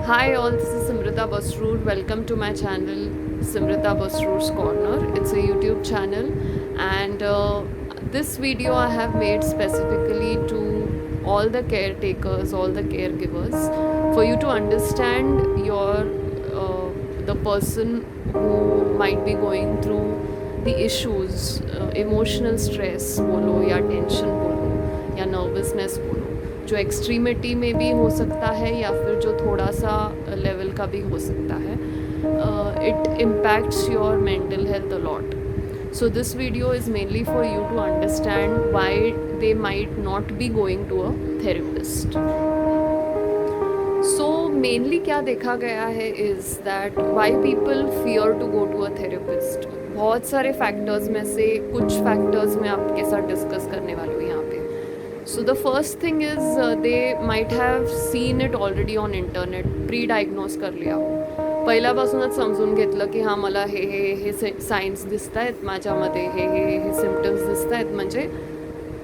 Hi all, this is Simrita Basroor. Welcome to my channel Simrita Basroor's Corner. It's a YouTube channel and this video I have made specifically to all the caretakers, all the caregivers for you to understand the person who might be going through the issues, emotional stress बोलो या tension बोलो या nervousness बोलो जो extremity में भी हो सकता है या फिर जो थोड़ा सा लेवल का भी हो सकता है. It impacts your mental health a lot. So this video is mainly for you to understand why they might not be going to a therapist. So mainly क्या देखा गया है is that why people fear to go to a therapist. बहुत सारे factors में से कुछ factors मैं आपके साथ डिस्कस करने वाली हूँ यहाँ पे. So the first thing is they might have seen it already on internet, pre-diagnose कर लिया हो. पहिल्यापासूनच समजून घेतलं की हां मला हे हे हे सायन्स दिसत आहेत माझ्यामध्ये, हे हे हे सिम्पटम्स दिसत आहेत, म्हणजे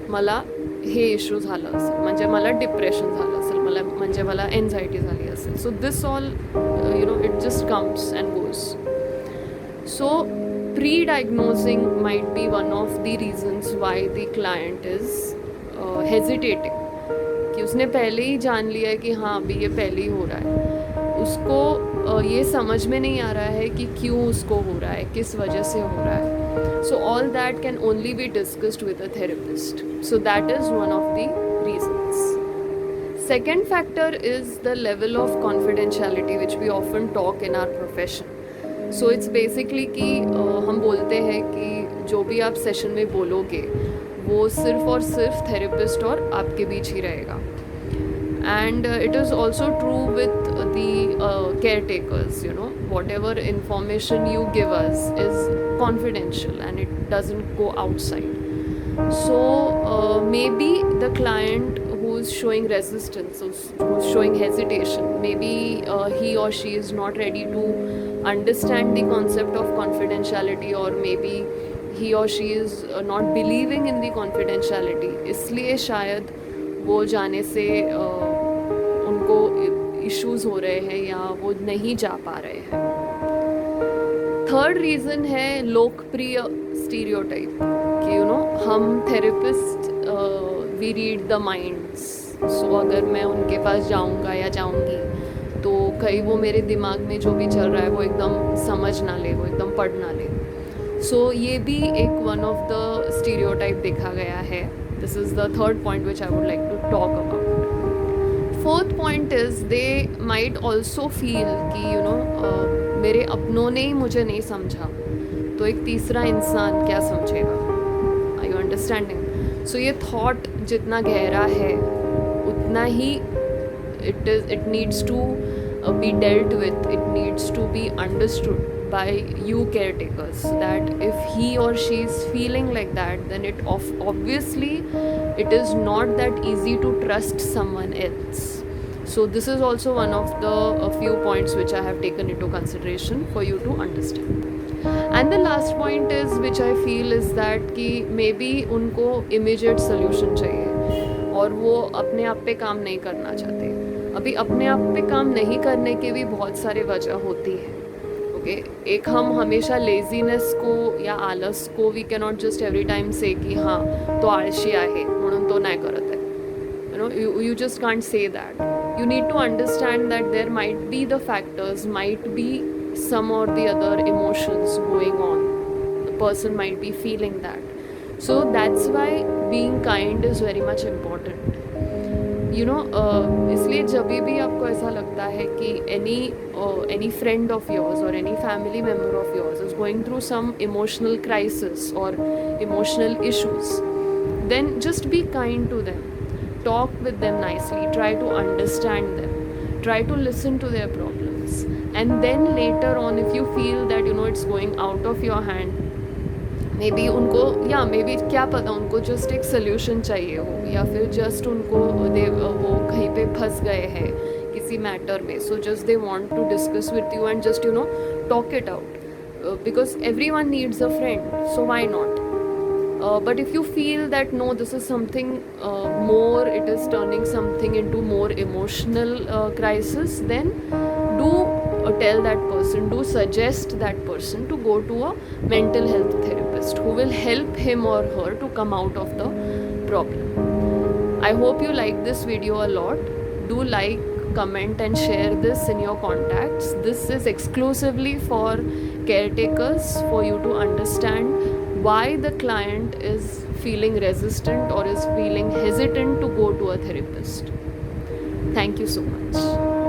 मला हे इश्यू झालं असेल, म्हणजे मला डिप्रेशन झालं असेल, म्हणजे मला एन्झायटी झाली असेल. So this all it just comes and goes. So pre-diagnosing might be one of the reasons why the client is hesitating, कि उसने पहले ही जान लिया है कि हाँ अभी ये पहले ही हो रहा है, उसको ये समझ में नहीं आ रहा है कि क्यों उसको हो रहा है, किस वजह से हो रहा है. So all that can only be discussed with a therapist. So that is one of the reasons. Second factor is the level of confidentiality which we often talk in our profession. So it's basically कि हम बोलते हैं कि जो भी आप session में बोलोगे वो सिर्फ और सिर्फ थेरेपिस्ट और आपके बीच ही रहेगा. And it is also true with the caretakers, whatever information you give us is confidential and it doesn't go outside. So maybe the client who's showing resistance, who's showing hesitation, maybe he or she is not ready to understand the concept of confidentiality, or maybe he or she is not believing in the confidentiality. इसलिए शायद वो जाने से उनको issues हो रहे हैं या वो नहीं जा पा रहे हैं. थर्ड रीज़न है लोकप्रिय स्टीरियोटाइप कि हम therapist we read the minds. So अगर मैं उनके पास जाऊंगा या जाऊंगी तो कहीं वो मेरे दिमाग में जो भी चल रहा है वो एकदम समझ ना ले, वो एकदम पढ़ ना ले. सो ये भी एक वन ऑफ द स्टीरियोटाइप देखा गया है. This is the third point which I would like to talk about. Fourth point is they might also feel कि मेरे अपनों ने ही मुझे नहीं समझा तो एक तीसरा इंसान क्या समझेगा. Are you understanding? सो ये थॉट जितना गहरा है उतना ही it needs to be dealt with, it needs to be understood by you caretakers, that if he or she is feeling like that, then obviously it is not that easy to trust someone else. So this is also one of the few points which I have taken into consideration for you to understand. And the last point is which I feel is that कि maybe उनको immediate solution चाहिए और वो अपने आप पे काम नहीं करना चाहते. अभी अपने आप पे काम नहीं करने के भी बहुत सारे वजह होती है. ओके, एक हम हमेशा लेजीनेस को या आलस को we cannot just every time say कि हाँ तो आळशी आहे म्हणून तो नाही करत आहे. You just can't say that. You need to understand that there might be the factors, might be some or the other emotions going on. The person might be feeling that. So that's why being kind is very much important. इसलिए जब भी आपको ऐसा लगता है कि any friend of yours or any family member of yours is going through some emotional crisis or emotional issues, then just be kind to them. Talk with them nicely. Try to understand them. Try to listen to their problems. And then later on if you feel that it's going out of your hand, maybe उनको या maybe क्या पता उनको just एक solution चाहिए हो या फिर just उनको वो कहीं पे फंस गए हैं किसी मैटर में. So just they want to discuss with you and just talk it out, because everyone needs a friend, so why not. But if you feel that no, this is something more, it is turning something into more emotional crisis, then do tell that person, do suggest that person to go to a mental health therapist who will help him or her to come out of the problem. I hope you like this video a lot. Do like, comment and share this in your contacts. This is exclusively for caretakers, for you to understand why the client is feeling resistant or is feeling hesitant to go to a therapist. Thank you so much.